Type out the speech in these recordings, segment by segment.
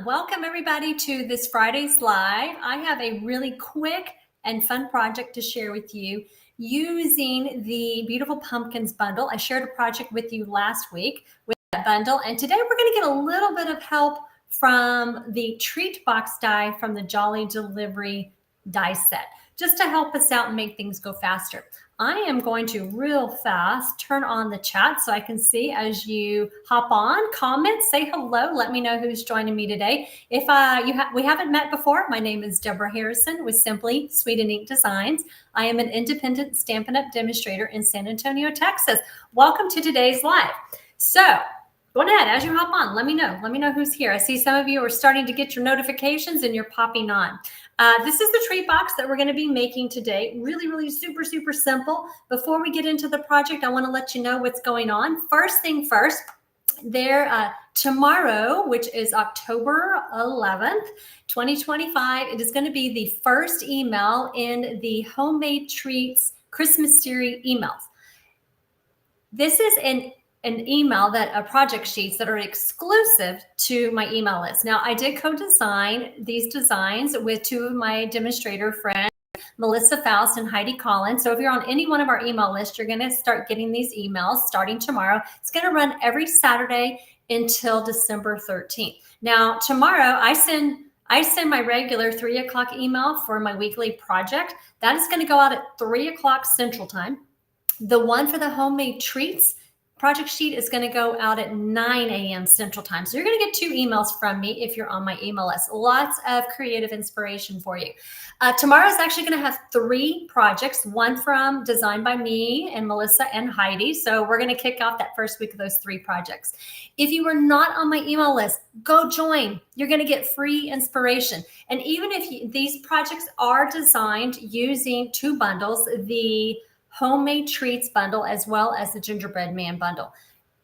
Welcome everybody to this Friday's Live. I have a really quick and fun project to share with you using the Beautiful Pumpkins bundle. I shared a project with you last week with that bundle, and today we're going to get a little bit of help from the treat box die from the Jolly Delivery die set, just to help us out and make things go faster. I am going to real fast turn on the chat so I can see as you hop on, comment, say hello, let me know who's joining me today. If we haven't met before, my name is Deborah Harrison with Simply Sweet and Ink Designs. I am an independent Stampin' Up! Demonstrator in San Antonio, Texas. Welcome to today's live. So go ahead, as you hop on, let me know who's here. I see some of you are starting to get your notifications and you're popping on. This is the treat box that we're going to be making today. Really super simple. Before we get into the project, I want to let you know what's going on. First thing first, tomorrow, which is October 11th, 2025, it is going to be the first email in the Homemade Treats Christmas series emails. This is an email project sheets that are exclusive to my email list. Now, I did co-design these designs with two of my demonstrator friends, Melissa Faust and Heidi Collins. So if you're on any one of our email lists, you're going to start getting these emails starting tomorrow. It's going to run every Saturday until December 13th. Now, tomorrow I send my regular 3 o'clock email for my weekly project. That is going to go out at 3 o'clock Central Time. The one for the homemade treats project sheet is going to go out at 9 a.m. Central Time. So you're going to get 2 emails from me if you're on my email list. Lots of creative inspiration for you. Tomorrow is actually going to have 3 projects, one from designed by me and Melissa and Heidi. So we're going to kick off that first week of those 3 projects. If you are not on my email list, go join. You're going to get free inspiration. And even if these projects are designed using 2 bundles, the Homemade Treats bundle as well as the Gingerbread Man bundle.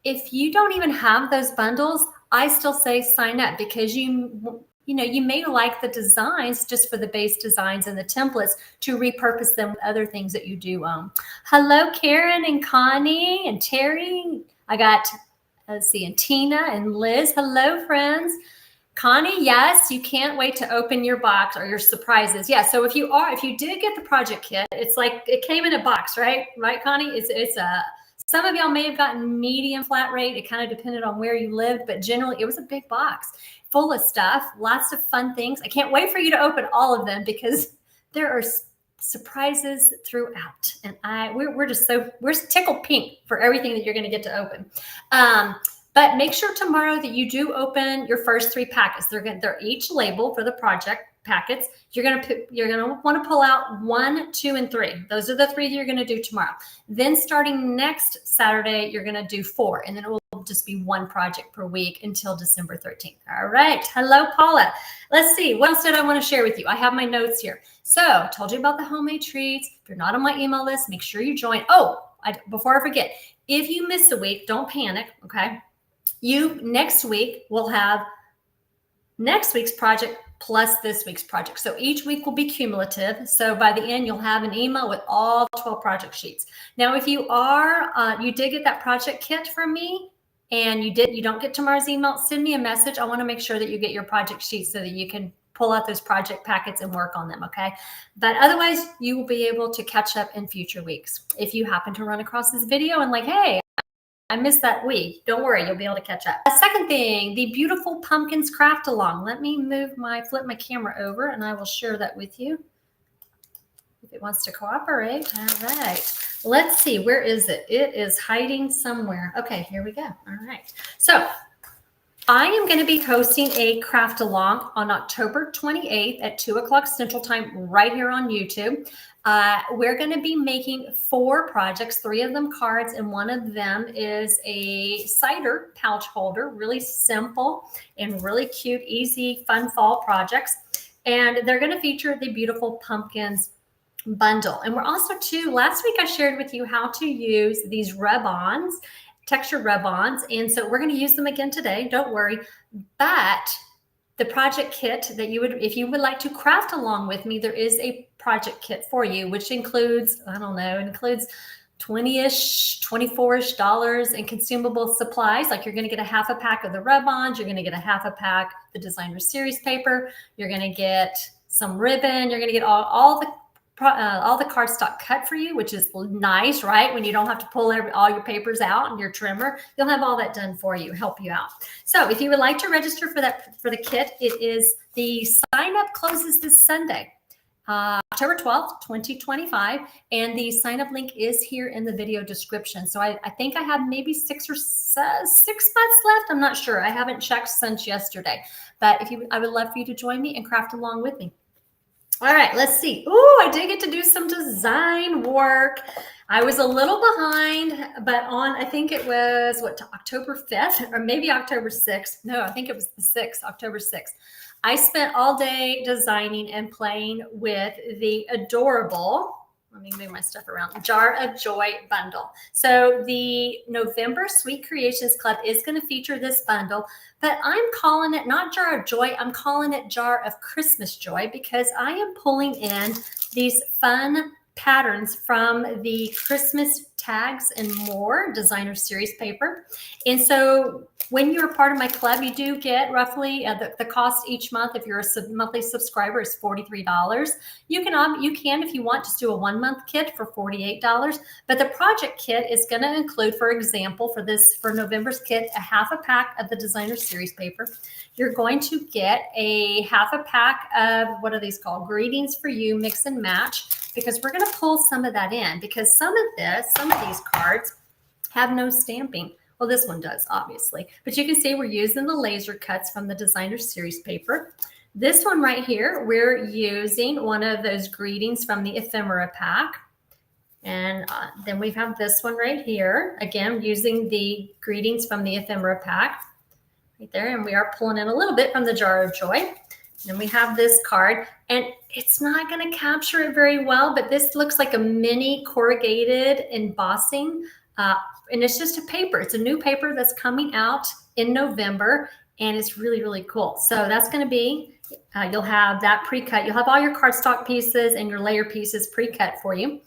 If you don't even have those bundles, I still say sign up, because you may like the designs just for the base designs and the templates to repurpose them with other things that you do own. Hello, Karen and Connie and Terry. I got, let's see, and Tina and Liz. Hello, friends. Connie, yes, you can't wait to open your box or your surprises. Yeah, so if you did get the project kit, it's like it came in a box, right? Right, Connie? Some of y'all may have gotten medium flat rate. It kind of depended on where you lived, but generally it was a big box full of stuff, lots of fun things. I can't wait for you to open all of them because there are surprises throughout, and we're tickled pink for everything that you're going to get to open. But make sure tomorrow that you do open your first 3 packets. They're each labeled for the project packets. You're gonna want to pull out 1, 2, and 3. Those are the 3 you're gonna do tomorrow. Then starting next Saturday, you're gonna do 4, and then it will just be 1 project per week until December 13th. All right. Hello, Paula. Let's see. What else did I want to share with you? I have my notes here. So I told you about the homemade treats. If you're not on my email list, make sure you join. Before I forget, if you miss a week, don't panic. Okay. Next week will have next week's project plus this week's project. So each week will be cumulative. So by the end, you'll have an email with all 12 project sheets. Now, if you did get that project kit from me and you don't get tomorrow's email, send me a message. I want to make sure that you get your project sheets so that you can pull out those project packets and work on them. Okay. But otherwise you will be able to catch up in future weeks. If you happen to run across this video and like, hey, I missed that week, don't worry, you'll be able to catch up. Second thing, the Beautiful Pumpkins craft along. Let me flip my camera over and I will share that with you if it wants to cooperate. All right, let's see, where is it? It is hiding somewhere. Okay, here we go. All right, so I am going to be hosting a craft along on October 28th at 2 o'clock Central Time right here on YouTube. We're going to be making 4 projects, 3 of them cards, and one of them is a cider pouch holder. Really simple and really cute, easy, fun fall projects. And they're going to feature the Beautiful Pumpkins bundle. And we're also last week I shared with you how to use these rub-ons, textured rub-ons. And so we're going to use them again today. Don't worry. But the project kit that if you would like to craft along with me, there is a project kit for you, which includes, 20-ish, $24-ish dollars in consumable supplies. Like you're going to get a half a pack of the rub-ons. You're going to get a half a pack of the designer series paper. You're going to get some ribbon. You're going to get all the cardstock cut for you, which is nice, right? When you don't have to pull all your papers out and your trimmer, you'll have all that done for you, help you out. So if you would like to register for the kit, the sign up closes this Sunday. October 12th, 2025. And the sign up link is here in the video description. So I think I have maybe 6 spots left. I'm not sure. I haven't checked since yesterday, but I would love for you to join me and craft along with me. All right, let's see. Oh, I did get to do some design work. I was a little behind, but I think it was October 5th or maybe October 6th. No, I think it was the 6th, October 6th. I spent all day designing and playing with the adorable, let me move my stuff around, Jar of Joy bundle. So the November Sweet Creations Club is going to feature this bundle, but I'm calling it not Jar of Joy, I'm calling it Jar of Christmas Joy because I am pulling in these fun patterns from the Christmas tags and more designer series paper. And so when you're a part of my club, you do get roughly the cost each month. If you're a monthly subscriber, is $43. You can, if you want, just do a 1-month kit for $48. But the project kit is going to include, for example, for November's kit, a half a pack of the designer series paper. You're going to get a half a pack of, what are these called? Greetings for You, mix and match, because we're going to pull some of that in because some of these cards have no stamping. Well, this one does, obviously, but you can see we're using the laser cuts from the designer series paper. This one right here, we're using one of those greetings from the ephemera pack. And then we have this one right here, again, using the greetings from the ephemera pack right there. And we are pulling in a little bit from the Jar of Joy. And we have this card, and it's not going to capture it very well, but this looks like a mini corrugated embossing. And it's just a paper. It's a new paper that's coming out in November, and it's really, really cool. So that's going to be, you'll have that pre-cut. You'll have all your cardstock pieces and your layer pieces pre-cut for you.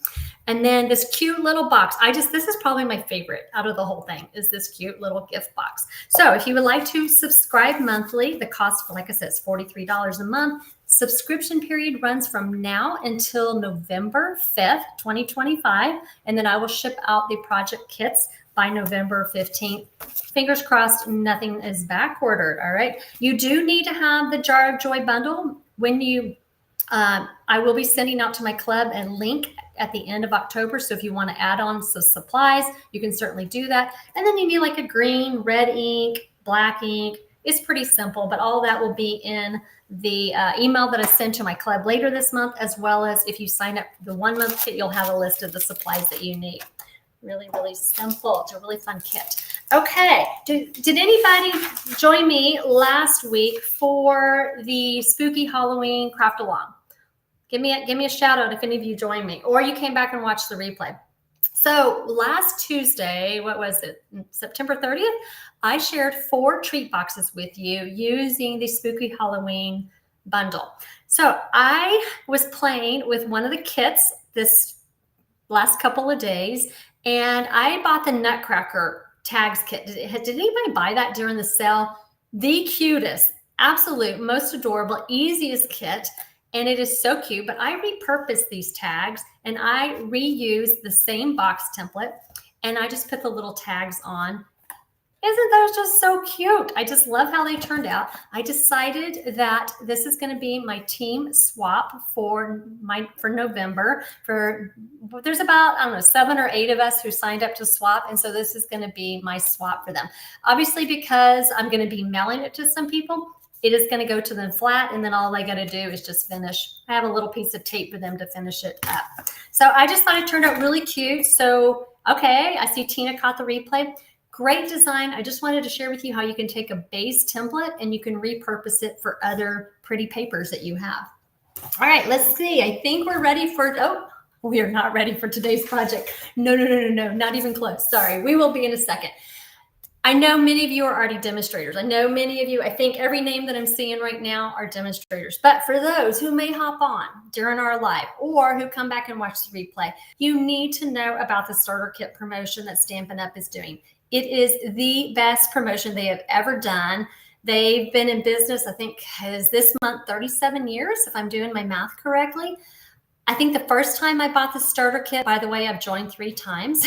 And then this cute little box. This is probably my favorite out of the whole thing, is this cute little gift box. So if you would like to subscribe monthly, the cost, like I said, is $43 a month. Subscription period runs from now until November 5th, 2025. And then I will ship out the project kits by November 15th. Fingers crossed, nothing is back ordered. All right. You do need to have the Jar of Joy bundle when you, I will be sending out to my club a link at the end of October. So if you want to add on some supplies, you can certainly do that. And then you need like a green, red ink, black ink. It's pretty simple, but all that will be in the email that I send to my club later this month, as well as if you sign up for the 1-month kit, you'll have a list of the supplies that you need. Really, really simple. It's a really fun kit. Okay. Did anybody join me last week for the spooky Halloween craft along? Give me a shout out if any of you joined me, or you came back and watched the replay. So last Tuesday, what was it? September 30th, I shared 4 treat boxes with you using the spooky Halloween bundle. So I was playing with one of the kits this last couple of days, and I bought the Nutcracker tags kit. Did anybody buy that during the sale? The cutest, absolute, most adorable, easiest kit. And it is so cute, but I repurposed these tags and I reused the same box template and I just put the little tags on. Isn't those just so cute? I just love how they turned out. I decided that this is going to be my team swap for November. There's about, I don't know, 7 or 8 of us who signed up to swap. And so this is going to be my swap for them. Obviously, because I'm going to be mailing it to some people, it is going to go to them flat, and then all they got to do is just finish. I have a little piece of tape for them to finish it up. So I just thought it turned out really cute. So, okay, I see Tina caught the replay. Great design. I just wanted to share with you how you can take a base template and you can repurpose it for other pretty papers that you have. All right, let's see. I think we're ready for, we are not ready for today's project. No, not even close. Sorry, we will be in a second. I know many of you are already demonstrators. I know many of you, I think every name that I'm seeing right now are demonstrators. But for those who may hop on during our live or who come back and watch the replay, you need to know about the starter kit promotion that Stampin' Up! Is doing. It is the best promotion they have ever done. They've been in business, I think, is this month 37 years, if I'm doing my math correctly. I think the first time I bought the starter kit, by the way, I've joined 3 times.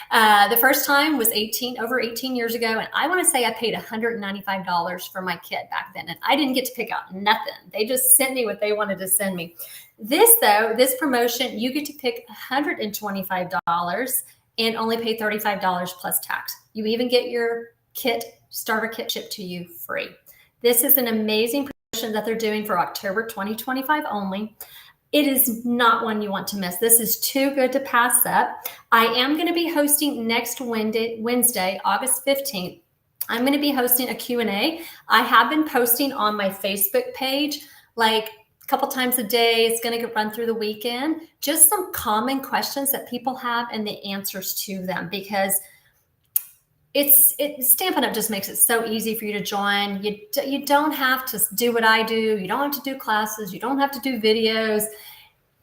The first time was over 18 years ago. And I want to say I paid $195 for my kit back then. And I didn't get to pick out nothing. They just sent me what they wanted to send me. This promotion, you get to pick $125 and only pay $35 plus tax. You even get your starter kit shipped to you free. This is an amazing promotion that they're doing for October 2025 only. It is not one you want to miss. This is too good to pass up. I am going to be hosting next Wednesday, August 15th. I'm going to be hosting a Q&A. I have been posting on my Facebook page like a couple times a day. It's going to get run through the weekend. Just some common questions that people have and the answers to them, because Stampin' Up! Just makes it so easy for you to join. You don't have to do what I do. You don't have to do classes. You don't have to do videos.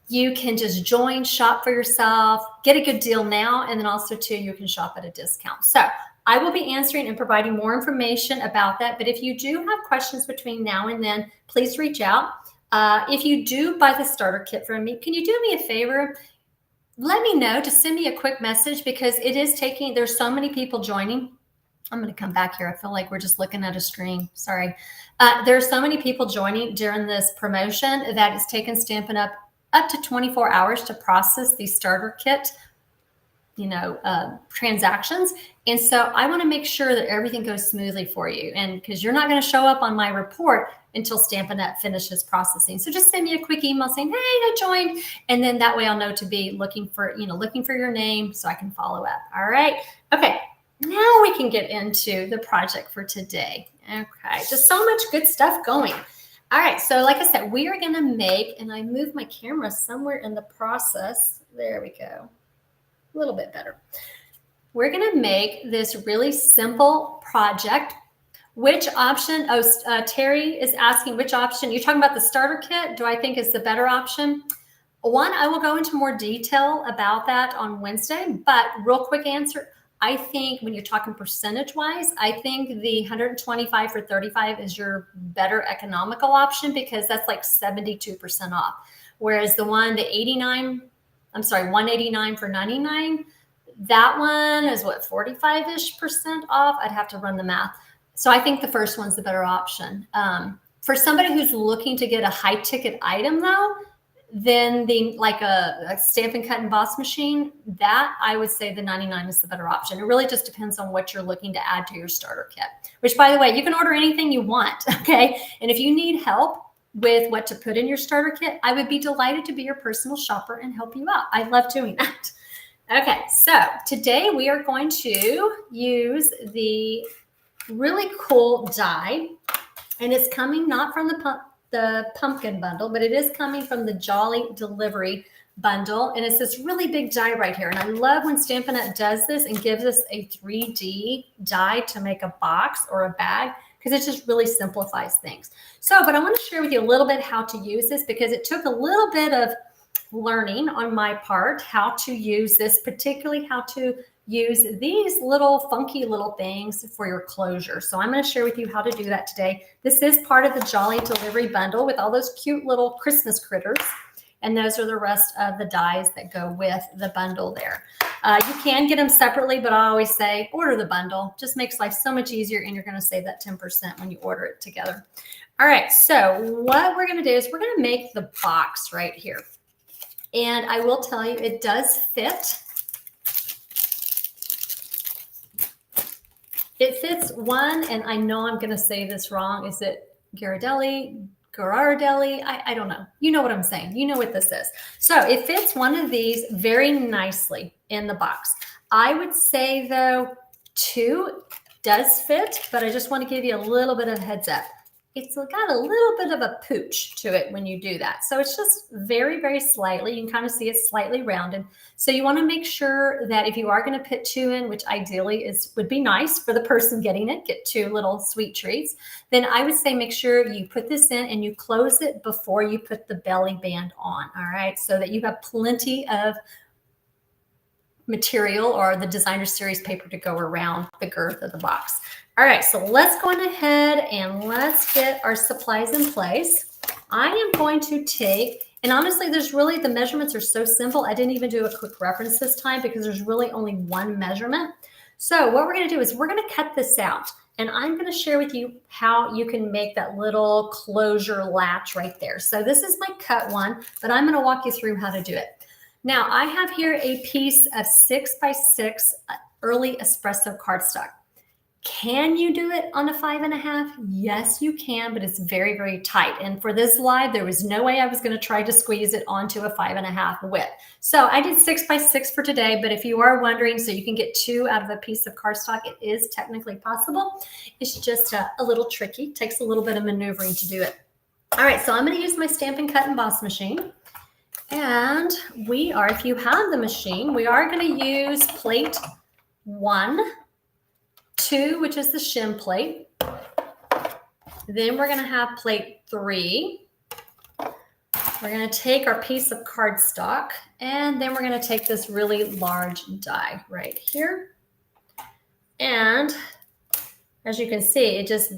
You can just join, shop for yourself, get a good deal now, and then also too, you can shop at a discount. So I will be answering and providing more information about that. But if you do have questions between now and then, please reach out. If you do buy the starter kit from me, can you do me a favor? Let me know. Just send me a quick message, because there's so many people joining. I'm going to come back here. I feel like we're just looking at a screen. Sorry. There are so many people joining during this promotion that it's taken Stampin' up to 24 hours to process the starter kit, transactions. And so I want to make sure that everything goes smoothly for you. And because you're not going to show up on my report until Stampin' Up! Finishes processing. So just send me a quick email saying, hey, I joined. And then that way I'll know to be looking for your name so I can follow up. All right. Okay. Now we can get into the project for today. Okay. Just so much good stuff going. All right. So like I said, we are going to make, and I moved my camera somewhere in the process. There we go. A little bit better. We're going to make this really simple project. Which option? Terry is asking which option. You're talking about the starter kit. Do I think is the better option? One, I will go into more detail about that on Wednesday, but real quick answer. I think when you're talking percentage wise, I think the 125 for 35 is your better economical option, because that's like 72% off. Whereas the 189 for 99, that one is what, 45-ish% off? I'd have to run the math. So I think the first one's the better option. For somebody who's looking to get a high ticket item though, then like a stamp and cut and emboss machine, that I would say the 99 is the better option. It really just depends on what you're looking to add to your starter kit, which by the way, you can order anything you want. Okay. And if you need help with what to put in your starter kit, I would be delighted to be your personal shopper and help you out. I love doing that. Okay. So today we are going to use the really cool die, and it's coming not from the pumpkin bundle, but it is coming from the Jolly Delivery bundle. And it's this really big die right here. And I love when Stampin' Up! Does this and gives us a 3D die to make a box or a bag, because it just really simplifies things. So, but I want to share with you a little bit how to use this, because it took a little bit of learning on my part how to use this, particularly how to use these little funky little things for your closure. So I'm going to share with you how to do that today. This is part of the Jolly Delivery bundle with all those cute little Christmas critters. And those are the rest of the dies that go with the bundle there. You can get them separately, but I always say order the bundle. Just makes life so much easier, and you're going to save that 10% when you order it together. All right, so what we're going to do is we're going to make the box right here. And I will tell you, it does fit. It fits one, and I know I'm going to say this wrong. Is it Ghirardelli? I don't know. You know what I'm saying. You know what this is. So it fits one of these very nicely in the box. I would say, though, 2 does fit, but I just want to give you a little bit of heads up. it's got a little bit of a pooch to it when you do that. So it's just very, very slightly. You can kind of see it's slightly rounded. So you want to make sure that if you are going to put 2 in, which ideally would be nice for the person getting it, get 2 little sweet treats, then I would say make sure you put this in and you close it before you put the belly band on. All right, so that you have plenty of material or the designer series paper to go around the girth of the box. All right, so let's go on ahead and let's get our supplies in place. I am going to take, and honestly, the measurements are so simple. I didn't even do a quick reference this time because there's really only one measurement. So what we're gonna do is we're gonna cut this out, and I'm gonna share with you how you can make that little closure latch right there. So this is my cut one, but I'm gonna walk you through how to do it. Now I have here a piece of 6x6 early espresso cardstock. Can you do it on a 5.5? Yes, you can, but it's very, very tight. And for this live, there was no way I was going to try to squeeze it onto a 5.5 width. So I did 6x6 for today, but if you are wondering, so you can get 2 out of a piece of cardstock, it is technically possible. It's just a little tricky. It takes a little bit of maneuvering to do it. All right, so I'm going to use my Stampin' Cut and Emboss machine. And if you have the machine, we are going to use plate 1, 2, which is the shim plate. Then we're going to have plate 3. We're going to take our piece of cardstock, and then we're going to take this really large die right here. And as you can see, it just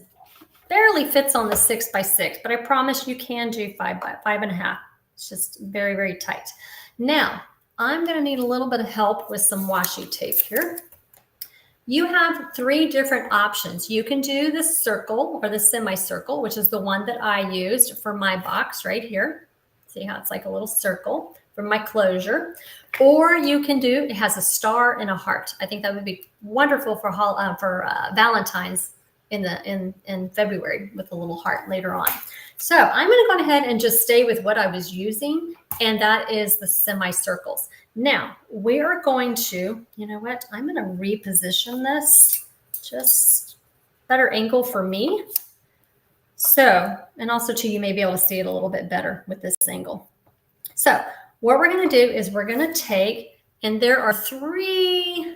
barely fits on the 6x6, but I promise you can do 5.5. It's just very, very tight. Now, I'm going to need a little bit of help with some washi tape here. You have 3 different options. You can do the circle or the semicircle, which is the one that I used for my box right here. See how it's like a little circle for my closure. Or you can do, it has a star and a heart. I think that would be wonderful for Valentine's in February with a little heart later on. So I'm going to go ahead and just stay with what I was using, and that is the semicircles. Now we are going to, you know what? I'm going to reposition this, just better angle for me. So, and also too, you may be able to see it a little bit better with this angle. So what we're going to do is we're going to take, and there are 3,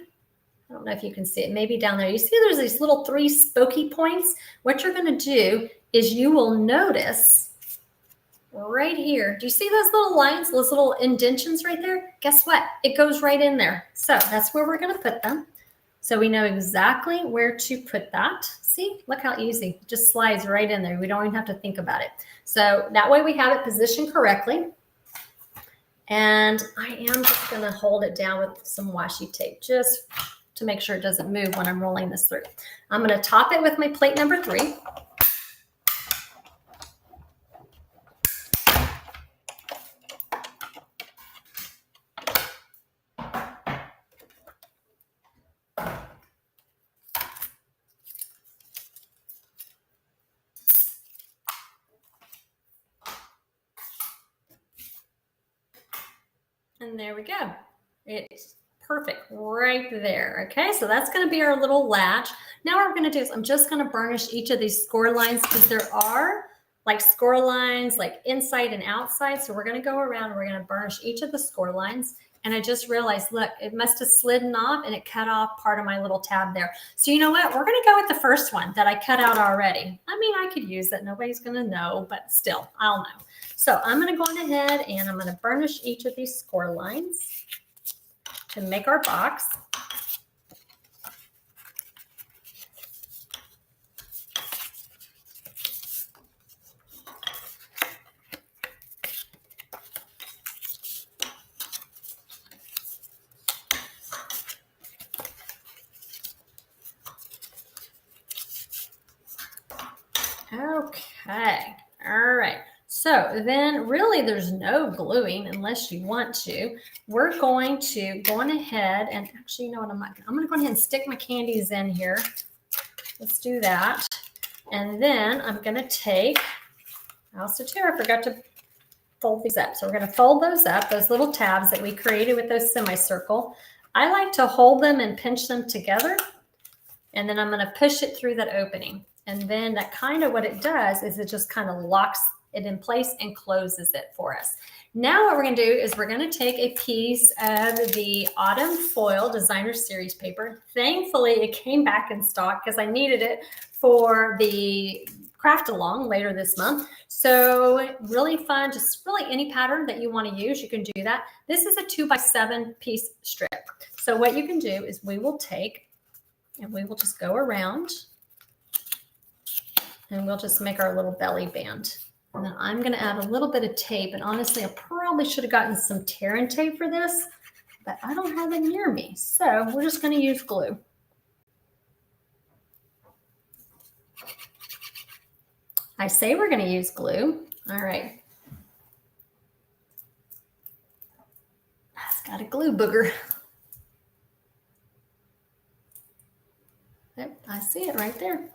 I don't know if you can see it, maybe down there. You see there's these little 3 spokey points. What you're going to do is you will notice right here. Do you see those little lines, those little indentions right there? Guess what? It goes right in there. So that's where we're going to put them. So we know exactly where to put that. See, look how easy. It just slides right in there. We don't even have to think about it. So that way we have it positioned correctly. And I am just going to hold it down with some washi tape just to make sure it doesn't move when I'm rolling this through. I'm going to top it with my plate number 3. And there we go. It's perfect right there. Okay, so that's going to be our little latch. Now what we're going to do is I'm just going to burnish each of these score lines because there are like score lines like inside and outside. So we're going to go around and we're going to burnish each of the score lines. And I just realized, look, it must have slidden off and it cut off part of my little tab there. So you know what? We're going to go with the first one that I cut out already. I mean, I could use it. Nobody's going to know, but still, I'll know. So I'm going to go on ahead and I'm going to burnish each of these score lines to make our box. Okay. All right. So then really there's no gluing unless you want to. We're going to go on ahead and actually, you know what, I'm going to go ahead and stick my candies in here. Let's do that. And then I'm going to take, also too, I forgot to fold these up. So we're going to fold those up, those little tabs that we created with those semicircle. I like to hold them and pinch them together. And then I'm going to push it through that opening. And then that kind of what it does is it just kind of locks it in place and closes it for us. Now what we're going to do is we're going to take a piece of the Autumn Foil Designer Series paper. Thankfully, it came back in stock because I needed it for the craft along later this month. So really fun, just really any pattern that you want to use, you can do that. This is a 2x7 piece strip. So what you can do is we will take and we will just go around and we'll just make our little belly band. And then I'm going to add a little bit of tape. And honestly, I probably should have gotten some tear and tape for this, but I don't have it near me. So we're just going to use glue. I say we're going to use glue. All right. It's got a glue booger. Yep, I see it right there.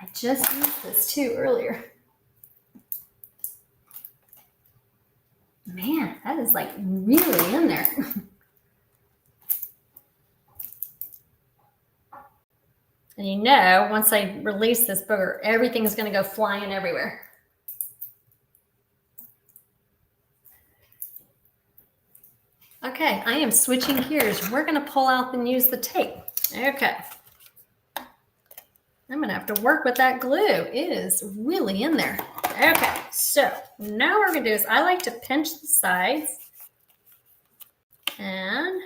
I just used this too earlier. Man, that is like really in there. And you know, once I release this booger, everything's going to go flying everywhere. Okay, I am switching gears. We're going to pull out and use the tape. Okay. I'm going to have to work with that glue. It is really in there. Okay, so now what we're going to do is I like to pinch the sides. And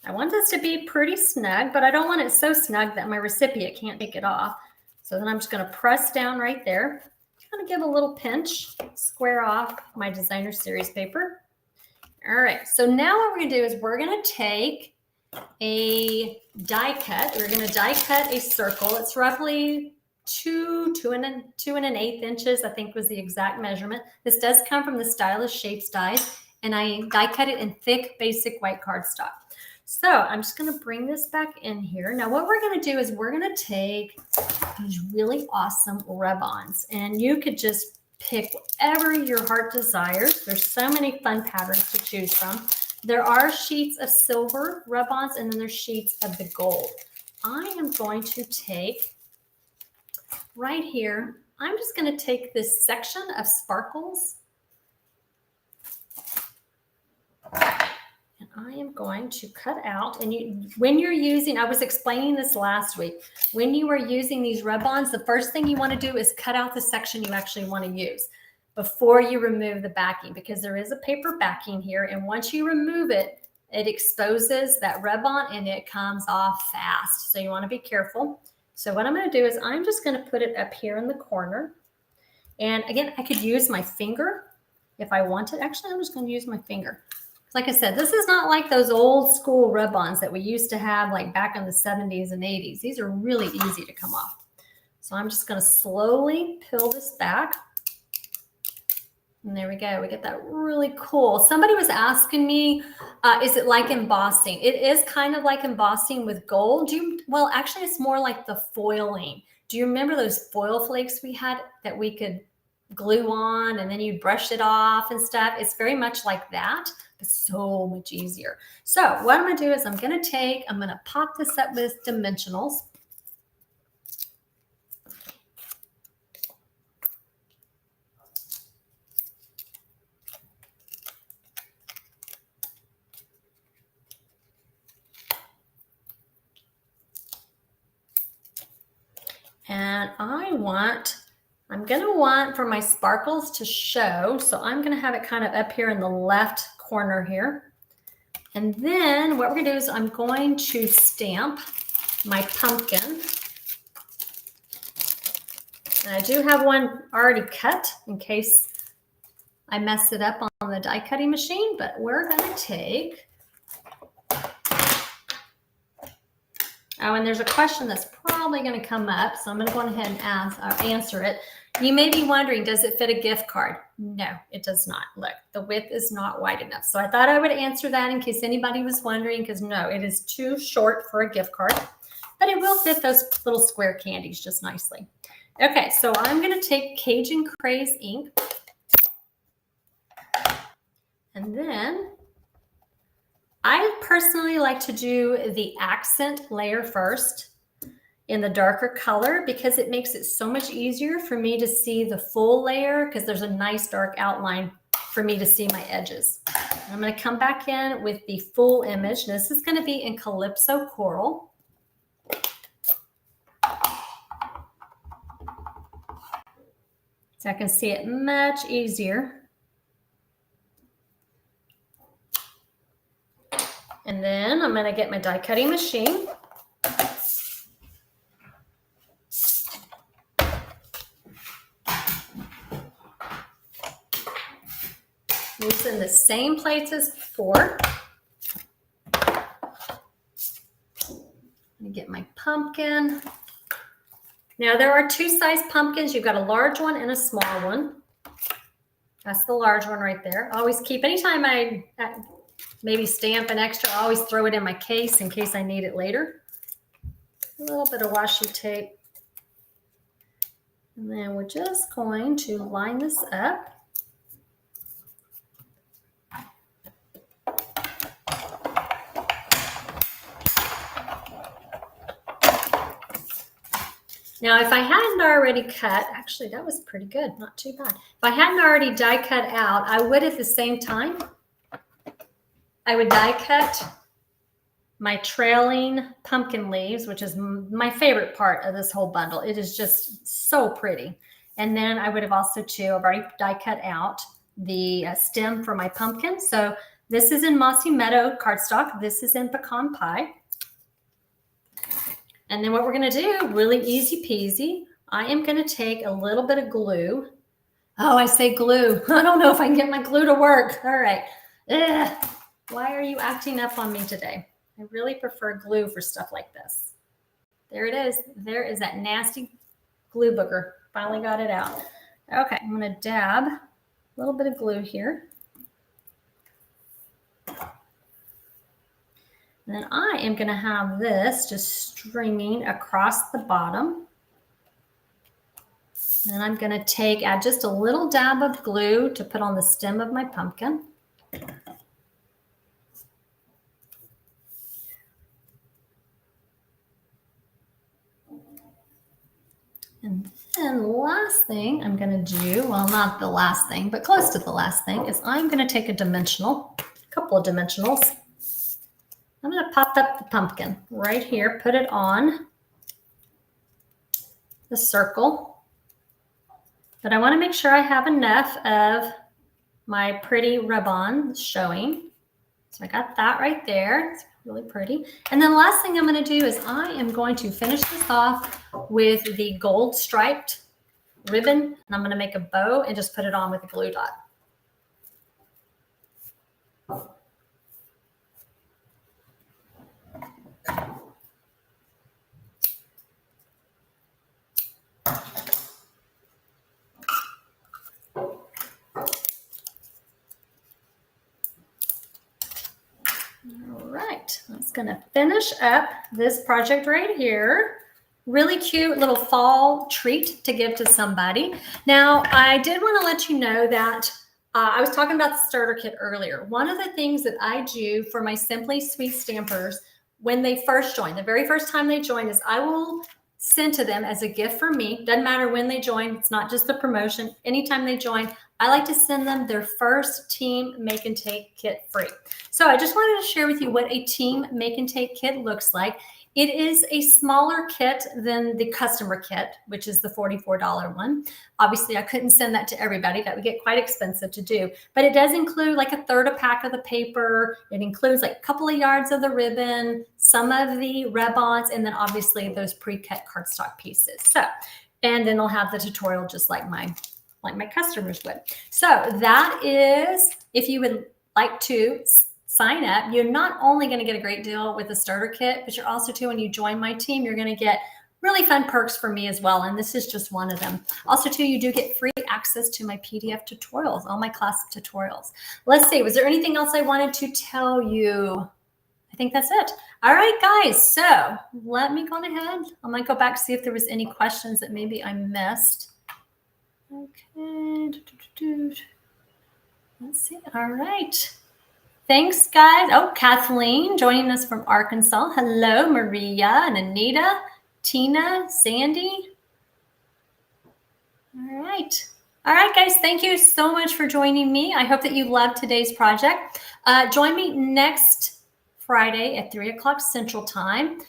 I want this to be pretty snug, but I don't want it so snug that my recipient can't take it off. So then I'm just going to press down right there. Kind of give a little pinch, square off my Designer Series paper. All right, so now what we're going to do is we're going to take a die cut. We're going to die cut a circle. It's roughly 2 1/8 inches, I think was the exact measurement. This does come from the Stylish Shapes dies, and I die cut it in thick, basic white cardstock. So I'm just going to bring this back in here. Now what we're going to do is we're going to take these really awesome rub-ons, and you could just pick whatever your heart desires. There's so many fun patterns to choose from. There are sheets of silver rub-ons, and then there's sheets of the gold. I am going to take right here, I'm just going to take this section of sparkles, and I am going to cut out. And when you're using, I was explaining this last week, when you are using these rub-ons, the first thing you want to do is cut out the section you actually want to use before you remove the backing, because there is a paper backing here, and once you remove it, it exposes that rub-on and it comes off fast. So you want to be careful. So what I'm going to do is I'm just going to put it up here in the corner. And again, I could use my finger if I wanted. Actually, I'm just going to use my finger. Like I said, this is not like those old school rub-ons that we used to have like back in the 70s and 80s. These are really easy to come off. So I'm just going to slowly peel this back. And there we go. We get that really cool. Somebody was asking me, is it like embossing? It is kind of like embossing with gold. Well, actually, it's more like the foiling. Do you remember those foil flakes we had that we could glue on and then you brush it off and stuff? It's very much like that, but so much easier. So what I'm going to do is I'm going to pop this up with dimensionals. And I'm going to want for my sparkles to show. So I'm going to have it kind of up here in the left corner here. And then what we're going to do is I'm going to stamp my pumpkin. And I do have one already cut in case I mess it up on the die cutting machine, but we're going to take, oh, and there's a question that's probably going to come up, so I'm going to go ahead and answer it. You may be wondering, does it fit a gift card? No, it does not. Look, the width is not wide enough. So I thought I would answer that in case anybody was wondering, because no, it is too short for a gift card, but it will fit those little square candies just nicely. Okay, so I'm going to take Cajun Craze ink, and then I personally like to do the accent layer first in the darker color because it makes it so much easier for me to see the full layer because there's a nice dark outline for me to see my edges. I'm going to come back in with the full image. This is going to be in Calypso Coral. So I can see it much easier. And then I'm going to get my die cutting machine. Using the same plates as before. I'm going to get my pumpkin. Now there are two size pumpkins. You've got a large one and a small one. That's the large one right there. I always keep, anytime I maybe stamp an extra, I always throw it in my case in case I need it later. A little bit of washi tape. And then we're just going to line this up. Now, if I hadn't already cut, actually that was pretty good, not too bad. If I hadn't already die cut out, I would at the same time, I would die cut my trailing pumpkin leaves, which is my favorite part of this whole bundle. It is just so pretty. And then I would have also too, I've already die cut out the stem for my pumpkin. So this is in Mossy Meadow cardstock. This is in Pecan Pie. And then what we're going to do, really easy peasy, I am going to take a little bit of glue. Oh, I say glue. I don't know if I can get my glue to work. All right. Ugh. Why are you acting up on me today? I really prefer glue for stuff like this. There it is. There is that nasty glue booger. Finally got it out. Okay, I'm going to dab a little bit of glue here. And then I am going to have this just stringing across the bottom. And I'm going to add just a little dab of glue to put on the stem of my pumpkin. And then the last thing I'm going to do, well, not the last thing, but close to the last thing, is I'm going to take a couple of dimensionals. I'm going to pop up the pumpkin right here, put it on the circle. But I want to make sure I have enough of my pretty ribbon showing. So I got that right there. It's really pretty. And then the last thing I'm going to do is I am going to finish this off with the gold striped ribbon. And I'm going to make a bow and just put it on with a glue dot. All right, that's going to finish up this project right here. Really cute little fall treat to give to somebody. Now, I did want to let you know that I was talking about the starter kit earlier. One of the things that I do for my Simply Sweet stampers when they first join, the very first time they join, is I will send to them as a gift from me. Doesn't matter when they join. It's not just a promotion. Anytime they join, I like to send them their first team make and take kit free. So I just wanted to share with you what a team make and take kit looks like. It is a smaller kit than the customer kit, which is the $44 one. Obviously, I couldn't send that to everybody. That would get quite expensive to do. But it does include like a third a pack of the paper. It includes like a couple of yards of the ribbon, some of the ribbons, and then obviously those pre-cut cardstock pieces. So, and then they'll have the tutorial just like my customers would. So that is, if you would like to sign up, you're not only going to get a great deal with the starter kit, but you're also too, when you join my team, you're going to get really fun perks for me as well. And this is just one of them. Also too, you do get free access to my PDF tutorials, all my class tutorials. Let's see, was there anything else I wanted to tell you? I think that's it. All right, guys. So let me go ahead. I might go back, see if there was any questions that maybe I missed. Okay. Let's see. All right. Thanks, guys. Oh, Kathleen joining us from Arkansas. Hello, Maria and Anita, Tina, Sandy. All right. All right, guys, thank you so much for joining me. I hope that you loved today's project. Join me next Friday at 3 o'clock Central Time.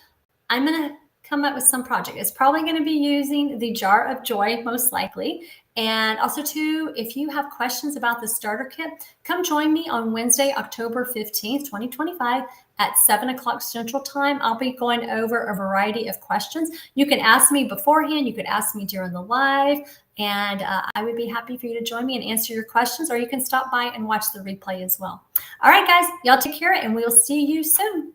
I'm going to come up with some project. It's probably going to be using the Jar of Joy, most likely. And also, too, if you have questions about the starter kit, come join me on Wednesday, October 15th, 2025 at 7 o'clock Central Time. I'll be going over a variety of questions. You can ask me beforehand. You could ask me during the live. And I would be happy for you to join me and answer your questions, or you can stop by and watch the replay as well. All right, guys, y'all take care, and we'll see you soon.